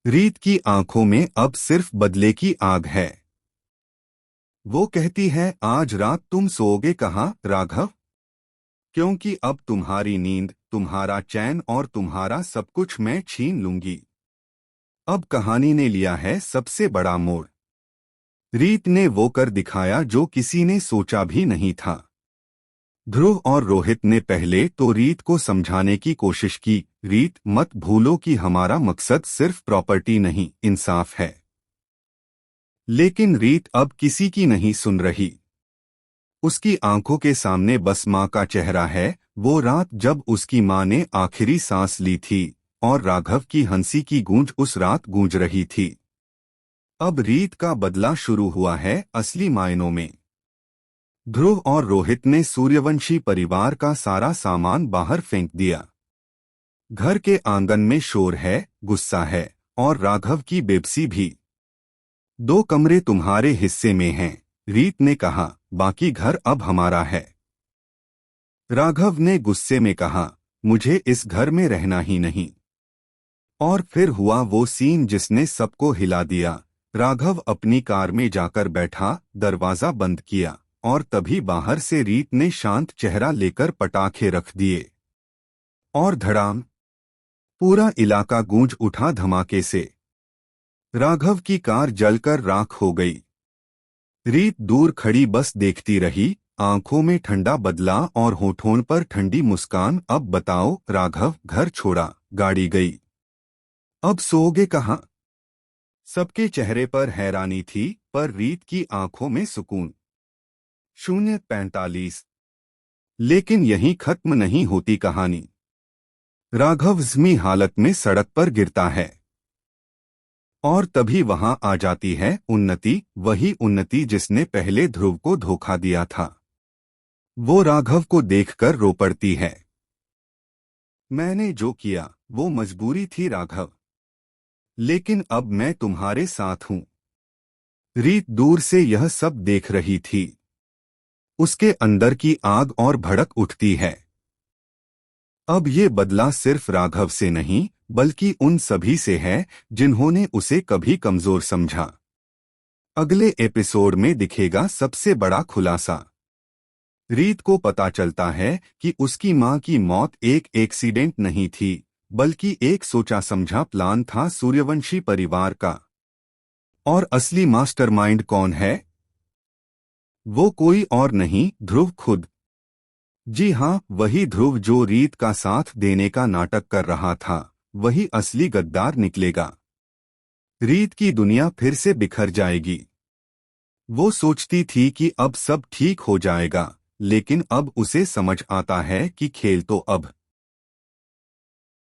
रीत की आंखों में अब सिर्फ बदले की आग है। वो कहती है, आज रात तुम सोओगे कहाँ राघव? क्योंकि अब तुम्हारी नींद, तुम्हारा चैन और तुम्हारा सब कुछ मैं छीन लूंगी। अब कहानी ने लिया है सबसे बड़ा मोड़। रीत ने वो कर दिखाया जो किसी ने सोचा भी नहीं था। ध्रुव और रोहित ने पहले तो रीत को समझाने की कोशिश की, रीत मत भूलो कि हमारा मकसद सिर्फ प्रॉपर्टी नहीं, इंसाफ है। लेकिन रीत अब किसी की नहीं सुन रही। उसकी आंखों के सामने बस माँ का चेहरा है, वो रात जब उसकी माँ ने आखिरी सांस ली थी और राघव की हंसी की गूंज उस रात गूंज रही थी। अब रीत का बदला शुरू हुआ है असली मायनों में। ध्रुव और रोहित ने सूर्यवंशी परिवार का सारा सामान बाहर फेंक दिया। घर के आंगन में शोर है, गुस्सा है और राघव की बेबसी भी। 2 कमरे तुम्हारे हिस्से में हैं, रीत ने कहा, बाकी घर अब हमारा है। राघव ने गुस्से में कहा, मुझे इस घर में रहना ही नहीं। और फिर हुआ वो सीन जिसने सबको हिला दिया। राघव अपनी कार में जाकर बैठा, दरवाजा बंद किया और तभी बाहर से रीत ने शांत चेहरा लेकर पटाखे रख दिए। और धड़ाम, पूरा इलाका गूंज उठा धमाके से। राघव की कार जलकर राख हो गई। रीत दूर खड़ी बस देखती रही, आंखों में ठंडा बदला और होठों पर ठंडी मुस्कान। अब बताओ राघव, घर छोड़ा, गाड़ी गई, अब सोओगे कहाँ? सबके चेहरे पर हैरानी थी, पर रीत की आंखों में सुकून। 0:45। लेकिन यहीं खत्म नहीं होती कहानी। राघव जख्मी हालत में सड़क पर गिरता है और तभी वहां आ जाती है उन्नति, वही उन्नति जिसने पहले ध्रुव को धोखा दिया था। वो राघव को देखकर रो पड़ती है। मैंने जो किया वो मजबूरी थी राघव, लेकिन अब मैं तुम्हारे साथ हूं। रीत दूर से यह सब देख रही थी। उसके अंदर की आग और भड़क उठती है। अब ये बदला सिर्फ राघव से नहीं, बल्कि उन सभी से है जिन्होंने उसे कभी कमजोर समझा। अगले एपिसोड में दिखेगा सबसे बड़ा खुलासा। रीत को पता चलता है कि उसकी मां की मौत एक एक्सीडेंट नहीं थी, बल्कि एक सोचा समझा प्लान था सूर्यवंशी परिवार का। और असली मास्टरमाइंड कौन है? वो कोई और नहीं, ध्रुव खुद। जी हाँ, वही ध्रुव जो रीत का साथ देने का नाटक कर रहा था, वही असली गद्दार निकलेगा। रीत की दुनिया फिर से बिखर जाएगी। वो सोचती थी कि अब सब ठीक हो जाएगा, लेकिन अब उसे समझ आता है कि खेल तो अब